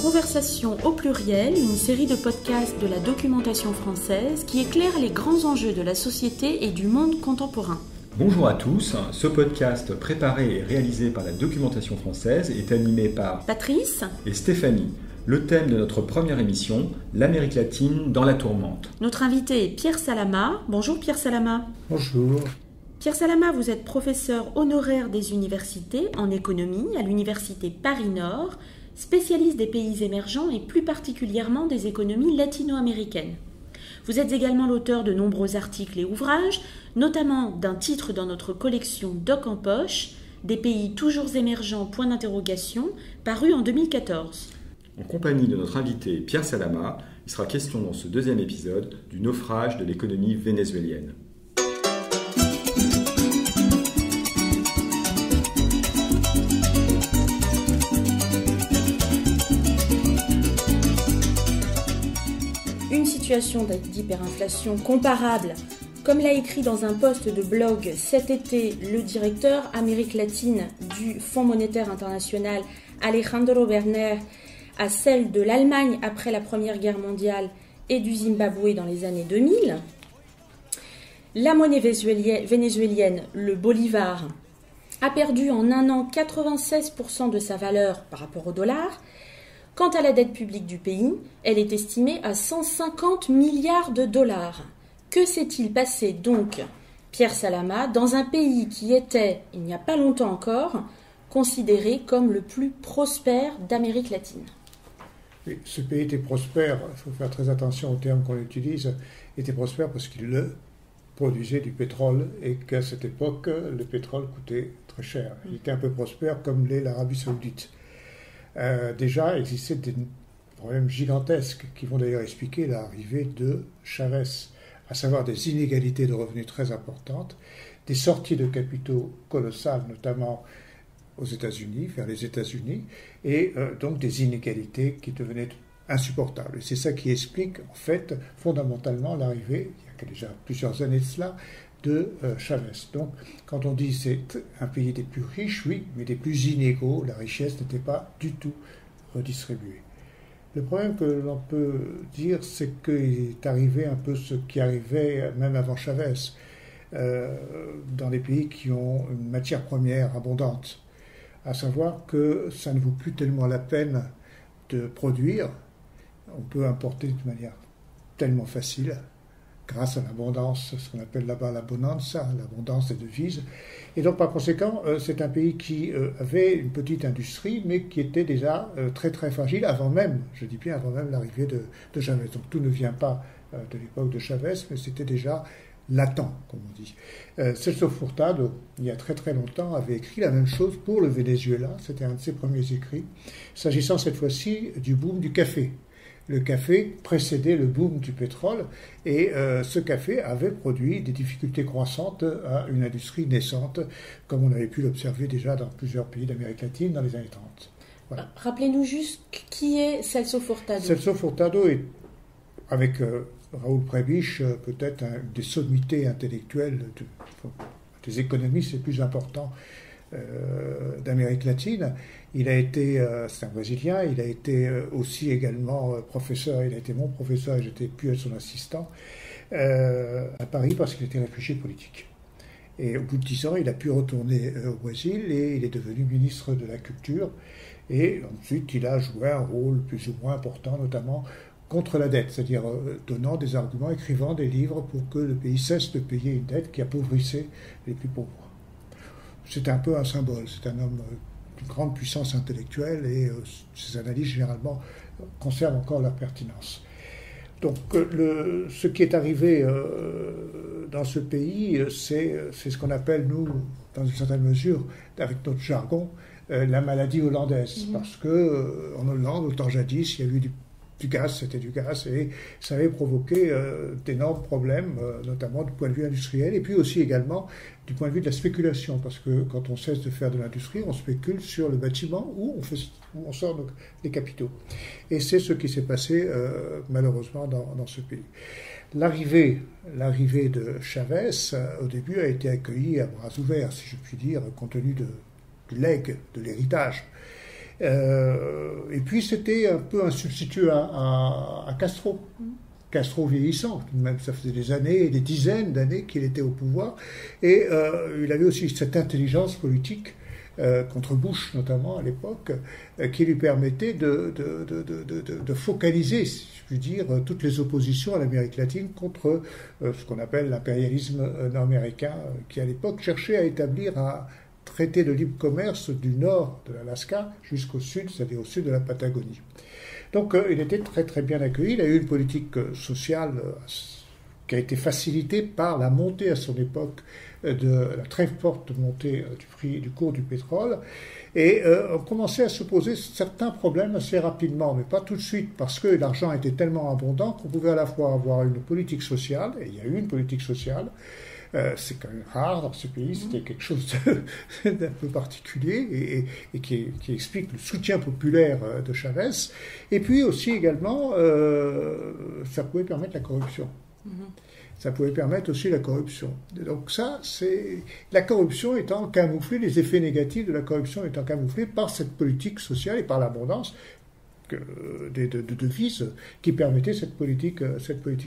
Conversation au pluriel, une série de podcasts de la documentation française qui éclaire les grands enjeux de la société et du monde contemporain. Bonjour à tous, ce podcast préparé et réalisé par la documentation française est animé par Patrice et Stéphanie. Le thème de notre première émission, l'Amérique latine dans la tourmente. Notre invité est Pierre Salama. Bonjour Pierre Salama. Bonjour. Pierre Salama, vous êtes professeur honoraire des universités en économie à l'université Paris-Nord, spécialiste des pays émergents et plus particulièrement des économies latino-américaines. Vous êtes également l'auteur de nombreux articles et ouvrages, notamment d'un titre dans notre collection Doc en poche, Des pays toujours émergents, paru en 2014. En compagnie de notre invité Pierre Salama, il sera question dans ce deuxième épisode du naufrage de l'économie vénézuélienne. Une situation d'hyperinflation comparable, comme l'a écrit dans un post de blog cet été le directeur Amérique latine du Fonds monétaire international Alejandro Werner, à celle de l'Allemagne après la Première Guerre mondiale et du Zimbabwe dans les années 2000. La monnaie vénézuélienne, le bolivar, a perdu en un an 96% de sa valeur par rapport au dollar. Quant à la dette publique du pays, elle est estimée à 150 milliards de dollars. Que s'est-il passé donc, Pierre Salama, dans un pays qui était, il n'y a pas longtemps encore, considéré comme le plus prospère d'Amérique latine? Oui, ce pays était prospère, il faut faire très attention aux termes qu'on utilise, était prospère parce qu'il produisait du pétrole et qu'à cette époque, le pétrole coûtait très cher. Il était un peu prospère comme l'est l'Arabie saoudite. Déjà existaient des problèmes gigantesques qui vont d'ailleurs expliquer l'arrivée de Chavez, à savoir des inégalités de revenus très importantes, des sorties de capitaux colossales, notamment aux États-Unis, vers les États-Unis, et donc des inégalités qui devenaient insupportables. Et c'est ça qui explique, en fait, fondamentalement l'arrivée, il y a déjà plusieurs années de cela, de Chavez. Donc, quand on dit c'est un pays des plus riches, oui, mais des plus inégaux, la richesse n'était pas du tout redistribuée. Le problème que l'on peut dire, c'est qu'il est arrivé un peu ce qui arrivait même avant Chavez, dans les pays qui ont une matière première abondante, à savoir que ça ne vaut plus tellement la peine de produire, on peut importer de manière tellement facile, grâce à l'abondance, ce qu'on appelle là-bas la bonanza, l'abondance des devises. Et donc, par conséquent, c'est un pays qui avait une petite industrie, mais qui était déjà très très fragile avant même, je dis bien avant même l'arrivée de Chavez. Donc, tout ne vient pas de l'époque de Chavez, mais c'était déjà latent, comme on dit. Celso Furtado, il y a très très longtemps, avait écrit la même chose pour le Venezuela, c'était un de ses premiers écrits, s'agissant cette fois-ci du boom du café. Le café précédait le boom du pétrole et ce café avait produit des difficultés croissantes à une industrie naissante, comme on avait pu l'observer déjà dans plusieurs pays d'Amérique latine dans les années 30. Voilà. Rappelez-nous juste qui est Celso Furtado. Celso Furtado est, avec Raoul Prebisch, peut-être une des sommités intellectuelles des économistes les plus importants d'Amérique latine. Il a été, c'est un Brésilien, il a été aussi également professeur, il a été mon professeur et j'étais puis son assistant à Paris parce qu'il était réfugié politique. Et au bout de 10 ans, il a pu retourner au Brésil et il est devenu ministre de la Culture. Et ensuite, il a joué un rôle plus ou moins important, notamment contre la dette, c'est-à-dire donnant des arguments, écrivant des livres pour que le pays cesse de payer une dette qui appauvrissait les plus pauvres. C'est un peu un symbole, c'est un homme d'une grande puissance intellectuelle et ses analyses généralement conservent encore leur pertinence. Donc ce qui est arrivé dans ce pays, c'est ce qu'on appelle, nous, dans une certaine mesure, avec notre jargon, la maladie hollandaise. Parce que en Hollande, au temps jadis, il y a eu du gaz, c'était du gaz, et ça avait provoqué d'énormes problèmes, notamment du point de vue industriel, et puis aussi également du point de vue de la spéculation, parce que quand on cesse de faire de l'industrie, on spécule sur le bâtiment où on sort les capitaux. Et c'est ce qui s'est passé malheureusement dans ce pays. L'arrivée de Chavez, au début, a été accueillie à bras ouverts, si je puis dire, compte tenu du legs, de l'héritage. Et puis c'était un peu un substitut à Castro. Castro vieillissant, même ça faisait des années, des dizaines d'années qu'il était au pouvoir, et il avait aussi cette intelligence politique contre Bush notamment à l'époque, qui lui permettait de focaliser, si je puis dire, toutes les oppositions à l'Amérique latine contre ce qu'on appelle l'impérialisme nord-américain, qui à l'époque cherchait à établir un traité de libre commerce du nord de l'Alaska jusqu'au sud, c'est-à-dire au sud de la Patagonie. Donc il était très très bien accueilli, il a eu une politique sociale qui a été facilitée par la montée à son époque de la très forte montée du cours du pétrole, et on commençait à se poser certains problèmes assez rapidement, mais pas tout de suite, parce que l'argent était tellement abondant qu'on pouvait à la fois avoir une politique sociale, et il y a eu une politique sociale. C'est quand même rare dans ce pays, c'était quelque chose d'un peu particulier et qui explique le soutien populaire de Chavez. Et puis aussi également, ça pouvait permettre la corruption. Ça pouvait permettre aussi la corruption. Donc ça, c'est la corruption étant camouflée, les effets négatifs de la corruption étant camouflés par cette politique sociale et par l'abondance de devises qui permettaient cette politique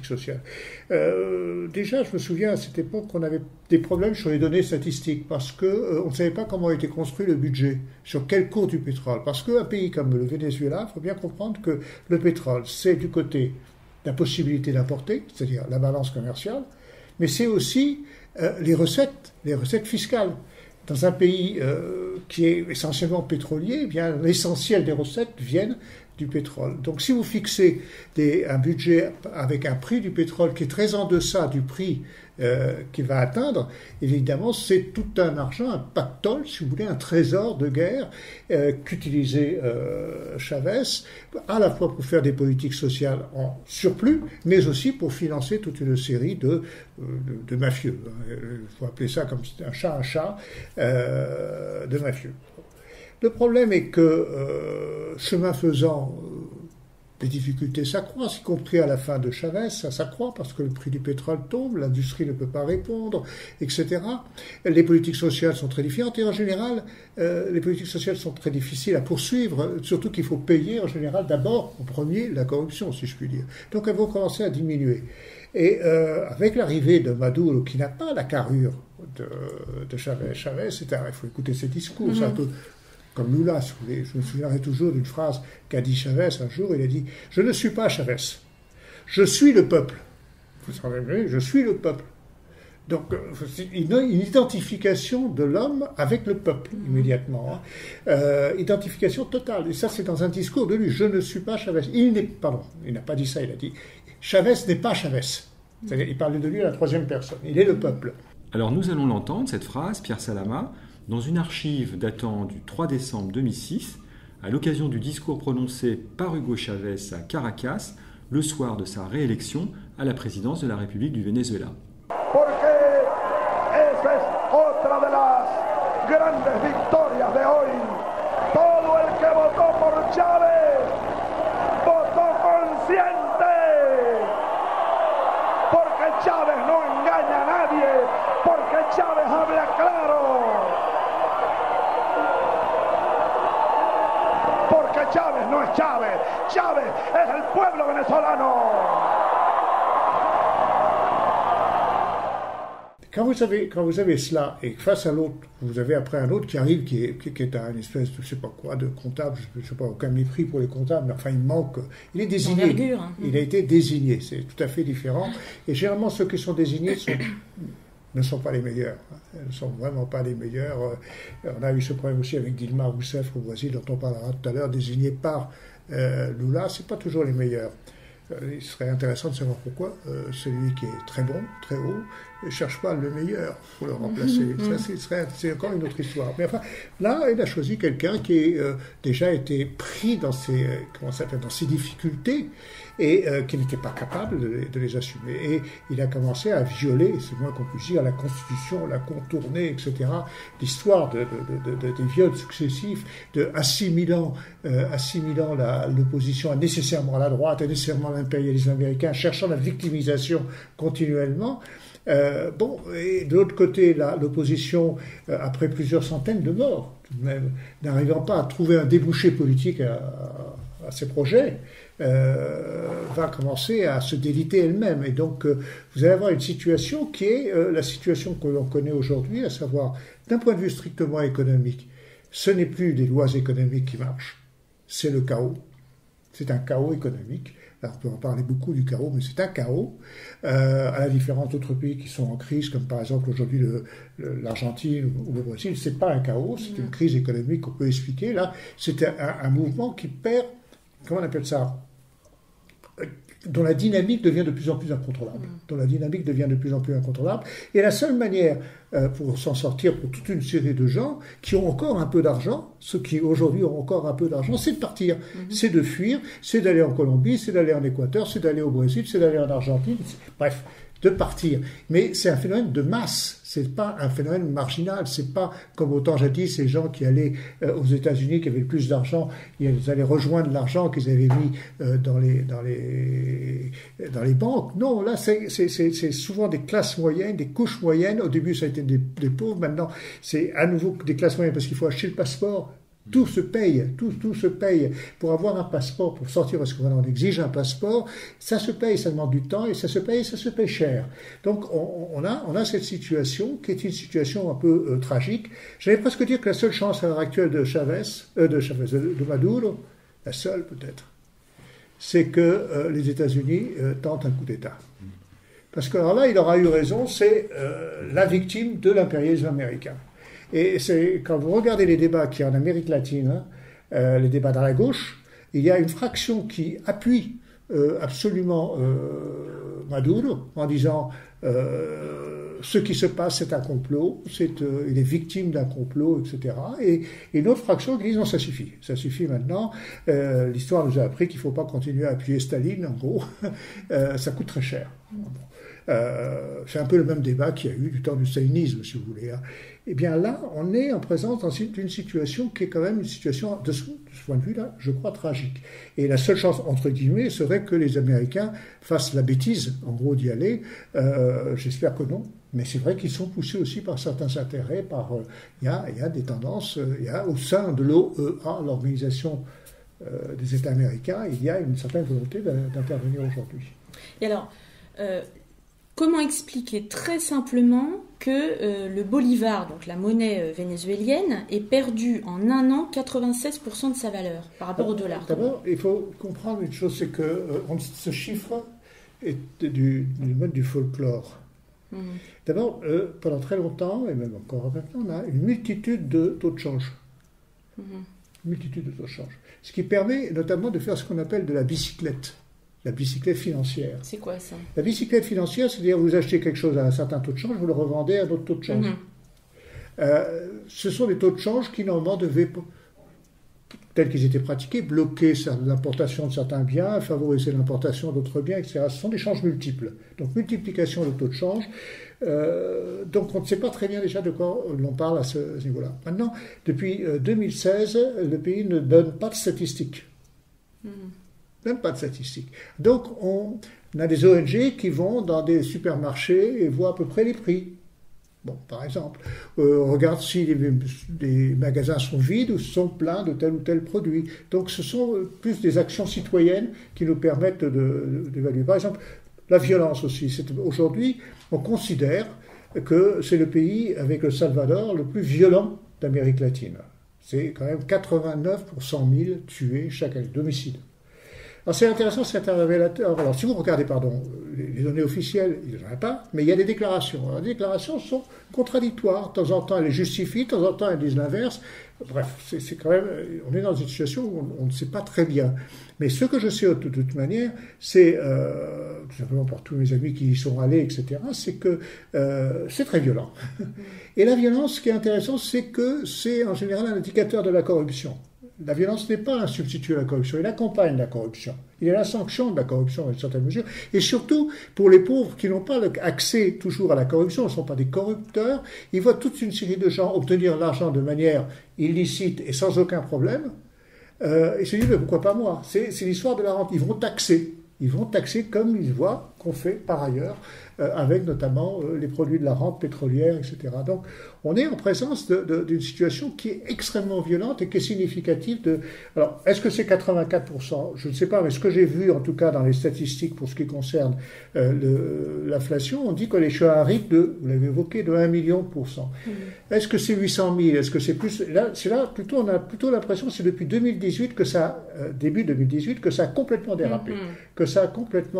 sociale. Déjà, je me souviens à cette époque qu'on avait des problèmes sur les données statistiques parce que on ne savait pas comment était construit le budget, sur quel cours du pétrole. Parce qu'un pays comme le Venezuela, il faut bien comprendre que le pétrole, c'est du côté la possibilité d'importer, c'est-à-dire la balance commerciale, mais c'est aussi les recettes fiscales. Dans un pays qui est essentiellement pétrolier, eh bien, l'essentiel des recettes viennent du pétrole. Donc si vous fixez un budget avec un prix du pétrole qui est très en deçà du prix qu'il va atteindre, évidemment c'est tout un argent, un pactole, si vous voulez, un trésor de guerre qu'utilisait Chavez, à la fois pour faire des politiques sociales en surplus, mais aussi pour financer toute une série de mafieux. Il faut appeler ça comme un chat, de mafieux. Le problème est que, chemin faisant, les difficultés s'accroissent, y compris à la fin de Chavez, ça s'accroît parce que le prix du pétrole tombe, l'industrie ne peut pas répondre, etc. Les politiques sociales sont très différentes et en général, les politiques sociales sont très difficiles à poursuivre, surtout qu'il faut payer en général d'abord, en premier, la corruption, si je puis dire. Donc elles vont commencer à diminuer. Et avec l'arrivée de Maduro, qui n'a pas la carrure de Chavez, il faut écouter ses discours, c'est un peu comme Lula, si vous voulez. Je me souviendrai toujours d'une phrase qu'a dit Chavez un jour, il a dit « Je ne suis pas Chavez, je suis le peuple ». Vous savez, je suis le peuple. Donc, une identification de l'homme avec le peuple, immédiatement. Identification totale. Et ça, c'est dans un discours de lui. Je ne suis pas Chavez. Il n'a pas dit ça, il a dit Chavez n'est pas Chavez. C'est-à-dire, il parlait de lui à la troisième personne. Il est le peuple. Alors, nous allons l'entendre, cette phrase, Pierre Salama, dans une archive datant du 3 décembre 2006, à l'occasion du discours prononcé par Hugo Chavez à Caracas, le soir de sa réélection à la présidence de la République du Venezuela. Porque esa es otra de las grandes victorias de hoy. Todo el que votó por Chávez, votó consciente. Porque Chávez no engaña a nadie, porque Chávez habla claro. Porque Chávez no es Chávez, Chávez es el pueblo venezolano. Quand vous avez cela, et face à l'autre, vous avez après un autre qui arrive, qui est une espèce de, je sais pas quoi, de comptable, je sais pas, aucun mépris pour les comptables, mais enfin, il est désigné. Il a été désigné, c'est tout à fait différent. Et généralement, ceux qui sont désignés ne sont pas les meilleurs. Elles ne sont vraiment pas les meilleurs. On a eu ce problème aussi avec Dilma Rousseff au Brésil, dont on parlera tout à l'heure, désigné par Lula, c'est pas toujours les meilleurs. Il serait intéressant de savoir pourquoi celui qui est très bon, très haut, ne cherche pas le meilleur pour le remplacer. Ça, c'est encore une autre histoire. Mais enfin, là, il a choisi quelqu'un qui a déjà été pris dans ses difficultés et qui n'était pas capable de les assumer. Et il a commencé à violer, c'est le moins qu'on puisse dire, la Constitution, la contourner, etc. L'histoire des viols successifs, assimilant l'opposition nécessairement à la droite et nécessairement à l'impérialisme américain, cherchant la victimisation continuellement. Et de l'autre côté, l'opposition, après plusieurs centaines de morts, n'arrivant pas à trouver un débouché politique à ses projets, va commencer à se déliter elle-même. Et donc, vous allez avoir une situation qui est la situation que l'on connaît aujourd'hui, à savoir, d'un point de vue strictement économique, ce n'est plus des lois économiques qui marchent, c'est le chaos. C'est un chaos économique. Alors, on peut en parler beaucoup du chaos, mais c'est un chaos, à la différence d'autres pays qui sont en crise, comme par exemple aujourd'hui l'Argentine ou le Brésil. C'est pas un chaos, c'est une crise économique qu'on peut expliquer. Là, c'est un mouvement qui perd, comment on appelle ça, dont la dynamique devient de plus en plus incontrôlable. Et la seule manière pour s'en sortir pour toute une série de gens qui ont encore un peu d'argent, ceux qui aujourd'hui ont encore un peu d'argent, c'est de partir, c'est de fuir, c'est d'aller en Colombie, c'est d'aller en Équateur, c'est d'aller au Brésil, c'est d'aller en Argentine, bref, de partir. Mais c'est un phénomène de masse, c'est pas un phénomène marginal, c'est pas comme au temps jadis ces gens qui allaient aux États-Unis, qui avaient le plus d'argent, ils allaient rejoindre l'argent qu'ils avaient mis dans les banques. Non, là c'est souvent des classes moyennes, des couches moyennes. Au début ça a été des pauvres, maintenant c'est à nouveau des classes moyennes parce qu'il faut acheter le passeport. Tout se paye, tout se paye. Pour avoir un passeport, pour sortir, parce qu'on exige un passeport, ça se paye, ça demande du temps, et ça se paye cher. Donc on a cette situation qui est une situation un peu tragique. J'allais presque dire que la seule chance à l'heure actuelle de Maduro, la seule peut-être, c'est que les États-Unis tentent un coup d'État. Parce que alors là, il aura eu raison, c'est la victime de l'impérialisme américain. Et c'est quand vous regardez les débats qu'il y a en Amérique latine, les débats dans la gauche, il y a une fraction qui appuie absolument Maduro en disant ce qui se passe c'est un complot, il est victime d'un complot, etc. Et une autre fraction qui dit non, ça suffit maintenant. L'histoire nous a appris qu'il ne faut pas continuer à appuyer Staline, en gros, ça coûte très cher. C'est un peu le même débat qu'il y a eu du temps du stalinisme, si vous voulez. Eh bien là, on est en présence d'une situation qui est quand même une situation, de ce point de vue-là, je crois, tragique. Et la seule chance, entre guillemets, serait que les Américains fassent la bêtise, en gros, d'y aller. J'espère que non. Mais c'est vrai qu'ils sont poussés aussi par certains intérêts, il y a des tendances, il y a au sein de l'OEA, l'Organisation des États américains, il y a une certaine volonté d'intervenir aujourd'hui. Et alors, comment expliquer très simplement que le bolivar, donc la monnaie vénézuélienne, ait perdu en un an 96% de sa valeur par rapport au dollar? D'abord, il faut comprendre une chose, c'est que ce chiffre est du mode du folklore. D'abord, pendant très longtemps, et même encore maintenant, on a une multitude de taux de change. Ce qui permet notamment de faire ce qu'on appelle de la bicyclette financière. C'est quoi ça? La bicyclette financière, c'est-à-dire vous achetez quelque chose à un certain taux de change, vous le revendez à un autre taux de change. Ce sont des taux de change qui normalement devaient, tels qu'ils étaient pratiqués, bloquer l'importation de certains biens, favoriser l'importation d'autres biens, etc. Ce sont des changes multiples. Donc multiplication de taux de change. Donc on ne sait pas très bien déjà de quoi l'on parle à ce niveau-là. Maintenant, depuis 2016, le pays ne donne pas de statistiques. Même pas de statistiques. Donc on a des ONG qui vont dans des supermarchés et voient à peu près les prix. Bon, par exemple, on regarde si les magasins sont vides ou sont pleins de tel ou tel produit. Donc ce sont plus des actions citoyennes qui nous permettent d'évaluer. Par exemple, la violence aussi. Aujourd'hui, on considère que c'est le pays avec le Salvador le plus violent d'Amérique latine. C'est quand même 89 pour 100 000 tués chaque année, d'homicides. Alors c'est intéressant, c'est un révélateur. Alors si vous regardez, les données officielles, il n'y en a pas, mais il y a des déclarations. Alors, les déclarations sont contradictoires. De temps en temps, elles les justifient, de temps en temps, elles disent l'inverse. Bref, c'est quand même, on est dans une situation où on ne sait pas très bien. Mais ce que je sais de toute manière, c'est, tout simplement par tous mes amis qui y sont allés, etc., c'est que c'est très violent. Et la violence, ce qui est intéressant, c'est que c'est en général un indicateur de la corruption. La violence n'est pas un substitut à la corruption, il accompagne la corruption. Il est la sanction de la corruption dans une certaine mesure. Et surtout, pour les pauvres qui n'ont pas accès toujours à la corruption, ne sont pas des corrupteurs, ils voient toute une série de gens obtenir l'argent de manière illicite et sans aucun problème, et se disent, mais pourquoi pas moi? C'est l'histoire de la rente. Ils vont taxer. Ils vont taxer comme ils voient qu'on fait par ailleurs, avec notamment les produits de la rente pétrolière, etc. Donc, on est en présence d'une situation qui est extrêmement violente et qui est significative de... Alors, est-ce que c'est 84%? Je ne sais pas, mais ce que j'ai vu, en tout cas, dans les statistiques pour ce qui concerne l'inflation, on dit que les choix arrivent vous l'avez évoqué, de 1 million %. Est-ce que c'est 800 000? Est-ce que c'est plus? Là, plutôt, on a plutôt l'impression que c'est depuis 2018 que début 2018, que ça a complètement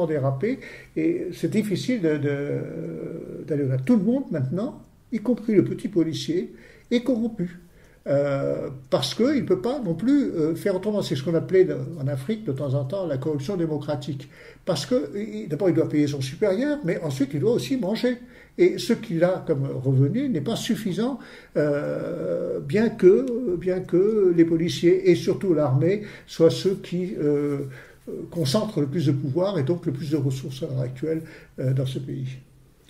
dérapé. Et c'est difficile d'aller là. Tout le monde, maintenant, y compris le petit policier, est corrompu. Parce qu'il ne peut pas non plus faire autrement. C'est ce qu'on appelait en Afrique de temps en temps la corruption démocratique. Parce que d'abord il doit payer son supérieur, mais ensuite il doit aussi manger. Et ce qu'il a comme revenu n'est pas suffisant, bien que les policiers et surtout l'armée soient ceux qui concentrent le plus de pouvoir et donc le plus de ressources à l'heure actuelle dans ce pays.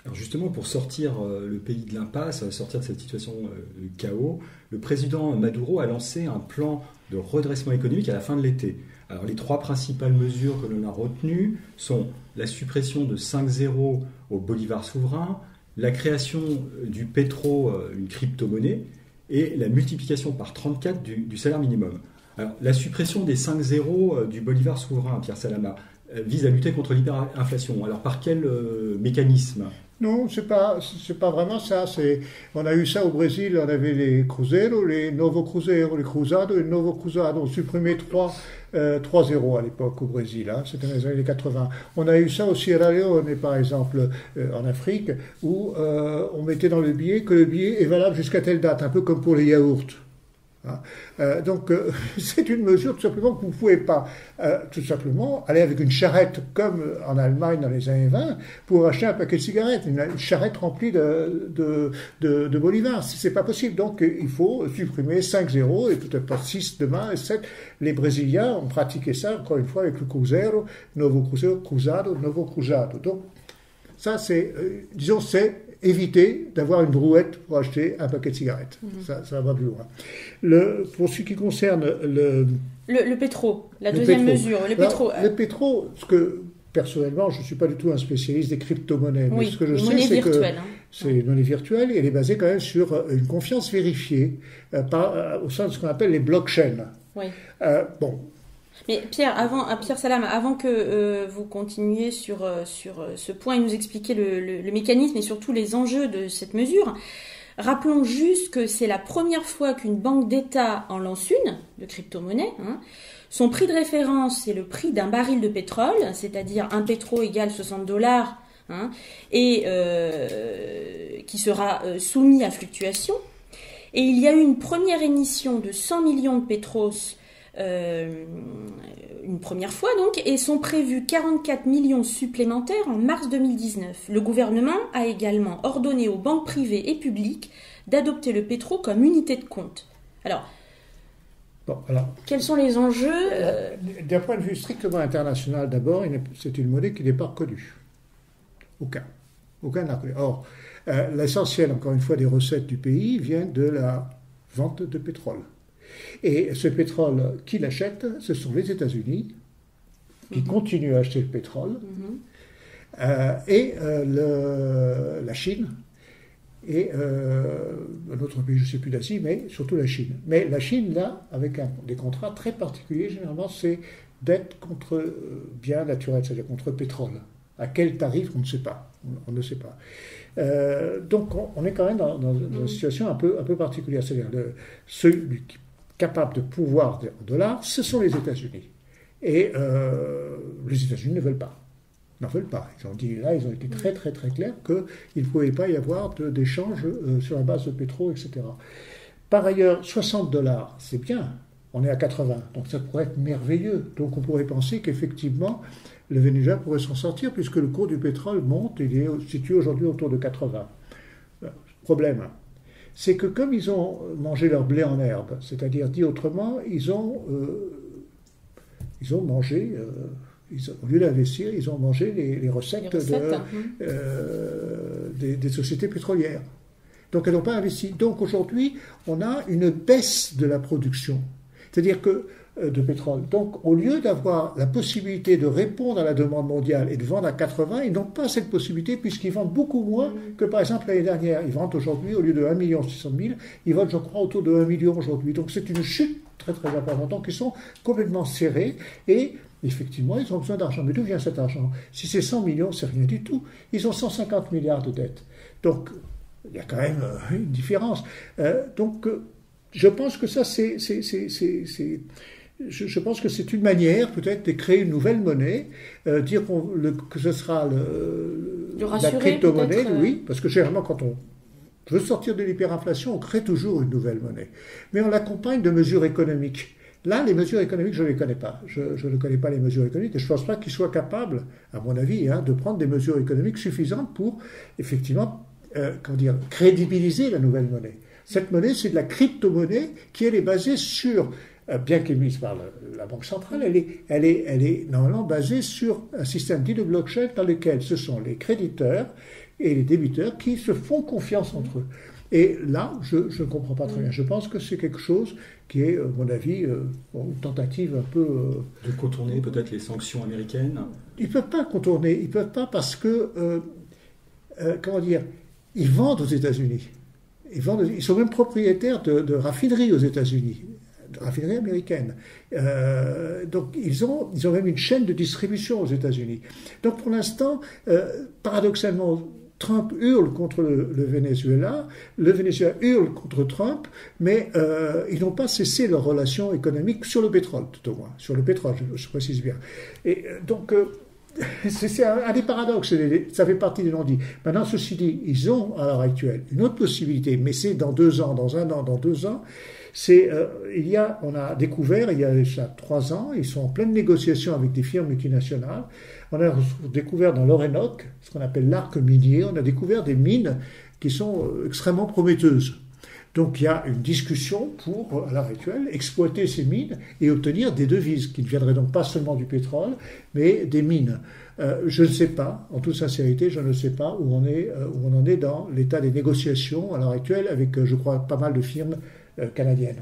Alors justement, pour sortir le pays de l'impasse, sortir de cette situation de chaos, le président Maduro a lancé un plan de redressement économique à la fin de l'été. Alors les 3 principales mesures que l'on a retenues sont la suppression de 5-0 au bolivar souverain, la création du pétro, une crypto-monnaie, et la multiplication par 34 du salaire minimum. Alors la suppression des 5-0 du bolivar souverain, Pierre Salama, vise à lutter contre l'hyperinflation. Alors par quel mécanisme ? Non, c'est pas vraiment ça. On a eu ça au Brésil, on avait les cruzeros, les novo cruzeros, les cruzados et les novo cruzados. On supprimait 3-0 à l'époque au Brésil, c'était dans les années 80. On a eu ça au Sierra Leone, par exemple, en Afrique, où on mettait dans le billet que le billet est valable jusqu'à telle date, un peu comme pour les yaourts. Donc c'est une mesure tout simplement que vous ne pouvez pas tout simplement aller avec une charrette comme en Allemagne dans les années 20 pour acheter un paquet de cigarettes, une charrette remplie de bolivars. C'est pas possible. Donc il faut supprimer 5-0 et peut-être pas 6 demain et 7. Les Brésiliens ont pratiqué ça encore une fois avec le cruzeiro, novo cruzeiro, cruzado, novo cruzado. Donc ça c'est, disons, c'est éviter d'avoir une brouette pour acheter un paquet de cigarettes. Ça va plus loin. Pour ce qui concerne le pétro, la deuxième mesure, le pétro. Le pétro, ce que personnellement, je ne suis pas du tout un spécialiste des crypto-monnaies, mais ce que je sais, c'est que c'est une monnaie virtuelle et elle est basée quand même sur une confiance vérifiée au sein de ce qu'on appelle les blockchains. Oui. Bon. Mais Pierre Salama, avant que vous continuiez sur ce point et nous expliquiez le mécanisme et surtout les enjeux de cette mesure, rappelons juste que c'est la première fois qu'une banque d'État en lance une, de crypto-monnaie. Son prix de référence, c'est le prix d'un baril de pétrole, c'est-à-dire un pétro égale $60, et qui sera soumis à fluctuation. Et il y a eu une première émission de 100 millions de pétros une première fois donc, et sont prévus 44 millions supplémentaires en mars 2019. Le gouvernement a également ordonné aux banques privées et publiques d'adopter le pétro comme unité de compte. Alors, quels sont les enjeux D'un point de vue strictement international, d'abord, c'est une monnaie qui n'est pas reconnue. Aucun n'a reconnu. Or, l'essentiel, encore une fois, des recettes du pays vient de la vente de pétrole. Et ce pétrole, qui l'achète, ce sont les États-Unis, qui continuent à acheter le pétrole, et la Chine, et un autre pays, je ne sais plus d'Asie, mais surtout la Chine. Mais la Chine, là, avec des contrats très particuliers, généralement, c'est dette contre biens naturels, c'est-à-dire contre pétrole. À quel tarif, on ne sait pas. On ne sait pas. Donc, on est quand même dans une situation un peu particulière. C'est-à-dire, celui qui capable de pouvoir en dollars, ce sont les États-Unis. Et les États-Unis ne veulent pas. N'en veulent pas. Ils ont été très très très clairs qu'il ne pouvait pas y avoir d'échange sur la base de pétrole, etc. Par ailleurs, $60, c'est bien. On est à 80, donc ça pourrait être merveilleux. Donc on pourrait penser qu'effectivement, le Venezuela pourrait s'en sortir, puisque le cours du pétrole monte, il est situé aujourd'hui autour de 80. Problème, c'est que comme ils ont mangé leur blé en herbe, c'est-à-dire dit autrement, ils ont mangé, au lieu d'investir, ils ont mangé les recettes des sociétés pétrolières. Donc elles n'ont pas investi. Donc aujourd'hui, on a une baisse de la production. C'est-à-dire que de pétrole. Donc, au lieu d'avoir la possibilité de répondre à la demande mondiale et de vendre à 80, ils n'ont pas cette possibilité puisqu'ils vendent beaucoup moins que, par exemple, l'année dernière. Ils vendent aujourd'hui, au lieu de 1 600 000, ils vendent, je crois, autour de 1 million aujourd'hui. Donc, c'est une chute très, très importante. Donc, ils sont complètement serrés et effectivement, ils ont besoin d'argent. Mais d'où vient cet argent? Si c'est 100 millions, c'est rien du tout. Ils ont 150 milliards de dettes. Donc, il y a quand même une différence. Je pense que ça, je pense que c'est une manière peut-être de créer une nouvelle monnaie, dire que ce sera la crypto-monnaie, oui, parce que généralement quand on veut sortir de l'hyperinflation, on crée toujours une nouvelle monnaie. Mais on l'accompagne de mesures économiques. Là, les mesures économiques, je ne les connais pas. Je ne connais pas les mesures économiques et je ne pense pas qu'ils soient capables, à mon avis, de prendre des mesures économiques suffisantes pour, effectivement, crédibiliser la nouvelle monnaie. Cette monnaie, c'est de la crypto-monnaie qui, elle, est basée sur, bien qu'elle est mise par la Banque centrale, elle est normalement basée sur un système dit de blockchain dans lequel ce sont les créditeurs et les débiteurs qui se font confiance entre eux. Et là, je ne comprends pas très bien. Je pense que c'est quelque chose qui est, à mon avis, une tentative un peu... de contourner peut-être les sanctions américaines. Ils ne peuvent pas contourner. Ils ne peuvent pas parce que, ils vendent aux États-Unis. Ils sont même propriétaires de raffineries aux États-Unis, de raffineries américaines. Donc ils ont même une chaîne de distribution aux États-Unis. Donc pour l'instant, paradoxalement, Trump hurle contre le Venezuela hurle contre Trump, mais ils n'ont pas cessé leur relation économique sur le pétrole, tout au moins. Sur le pétrole, je précise bien. Et donc... c'est un des paradoxes, ça fait partie des non-dits. Maintenant, ceci dit, ils ont à l'heure actuelle une autre possibilité, mais c'est dans 2 ans, dans 1 an, dans 2 ans. On a découvert, il y a déjà 3 ans, ils sont en pleine négociation avec des firmes multinationales. On a découvert dans l'Orénoque, ce qu'on appelle l'arc minier, on a découvert des mines qui sont extrêmement prometteuses. Donc il y a une discussion pour, à l'heure actuelle, exploiter ces mines et obtenir des devises qui ne viendraient donc pas seulement du pétrole, mais des mines. Je ne sais pas, en toute sincérité, je ne sais pas où on en est dans l'état des négociations à l'heure actuelle avec, je crois, pas mal de firmes canadiennes.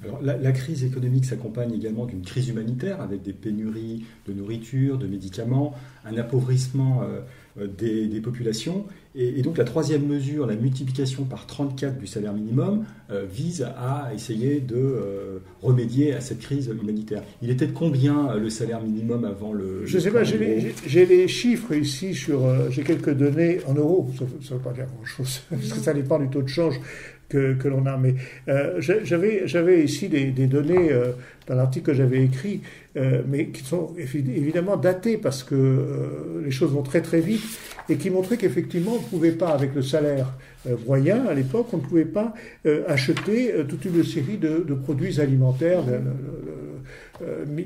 Alors, la crise économique s'accompagne également d'une crise humanitaire avec des pénuries de nourriture, de médicaments, un appauvrissement des populations. Et donc la troisième mesure, la multiplication par 34 du salaire minimum, vise à essayer de remédier à cette crise humanitaire. Il était de combien le salaire minimum avant le... Je ne sais pas, j'ai les chiffres ici, j'ai quelques données en euros, ça ne veut pas dire grand-chose, parce que ça dépend du taux de change que l'on a. Mais j'avais ici des données dans l'article que j'avais écrit, mais qui sont évidemment datées parce que les choses vont très très vite et qui montraient qu'effectivement on ne pouvait pas, avec le salaire moyen à l'époque, on ne pouvait pas acheter toute une série de produits alimentaires,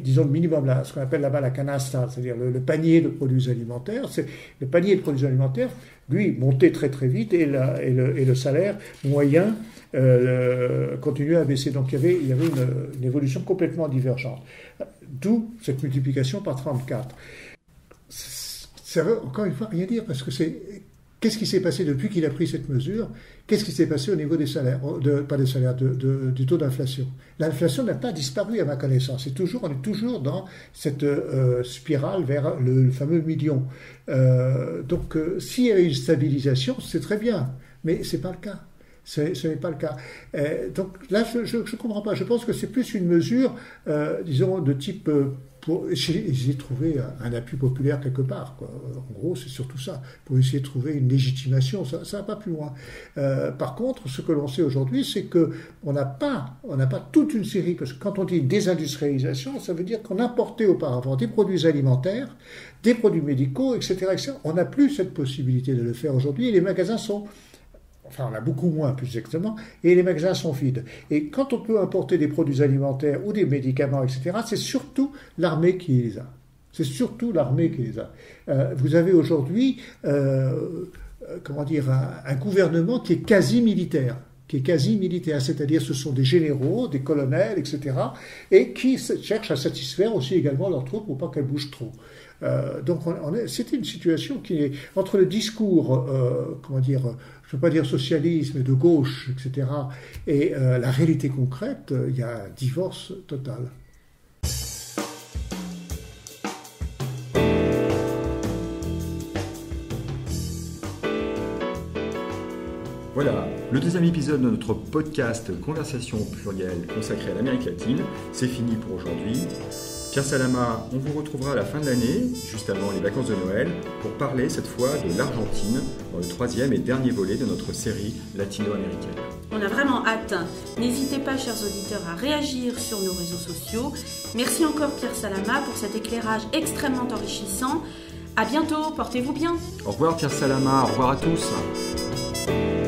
disons le minimum, là, ce qu'on appelle là-bas la canasta, c'est-à-dire le panier de produits alimentaires. Le panier de produits alimentaires, lui, montait très très vite et le salaire moyen continuait à baisser. Donc il y avait une évolution complètement divergente. D'où cette multiplication par 34. Ça veut encore une fois rien dire, parce que qu'est-ce qui s'est passé depuis qu'il a pris cette mesure? Qu'est-ce qui s'est passé au niveau des salaires, pas des salaires, du taux d'inflation? L'inflation n'a pas disparu à ma connaissance. On est toujours dans cette spirale vers le fameux million. Donc, s'il y avait une stabilisation, c'est très bien, mais c'est pas le cas. Ce n'est pas le cas. Donc là, je ne comprends pas. Je pense que c'est plus une mesure, disons, de type pour essayer de trouver un appui populaire quelque part, quoi. En gros, c'est surtout ça, pour essayer de trouver une légitimation. Ça va pas plus loin. Par contre, ce que l'on sait aujourd'hui, c'est que on n'a pas toute une série, parce que quand on dit désindustrialisation, ça veut dire qu'on importait auparavant des produits alimentaires, des produits médicaux, etc., etc. On n'a plus cette possibilité de le faire aujourd'hui, et les magasins sont... Enfin, on a beaucoup moins, plus exactement, et les magasins sont vides. Et quand on peut importer des produits alimentaires ou des médicaments, etc., c'est surtout l'armée qui les a. C'est surtout l'armée qui les a. Vous avez aujourd'hui, un gouvernement qui est quasi militaire. qui est quasi militaire, c'est-à-dire ce sont des généraux, des colonels, etc., et qui cherchent à satisfaire aussi également leurs troupes pour pas qu'elles bougent trop. Donc c'était une situation qui est entre le discours, je ne veux pas dire socialisme, de gauche, etc., et la réalité concrète, il y a un divorce total. Voilà, le deuxième épisode de notre podcast Conversation plurielle consacré à l'Amérique latine, c'est fini pour aujourd'hui. Pierre Salama, on vous retrouvera à la fin de l'année, juste avant les vacances de Noël, pour parler cette fois de l'Argentine, dans le 3e et dernier volet de notre série latino-américaine. On a vraiment hâte. N'hésitez pas, chers auditeurs, à réagir sur nos réseaux sociaux. Merci encore Pierre Salama pour cet éclairage extrêmement enrichissant. À bientôt, portez-vous bien. Au revoir Pierre Salama, au revoir à tous.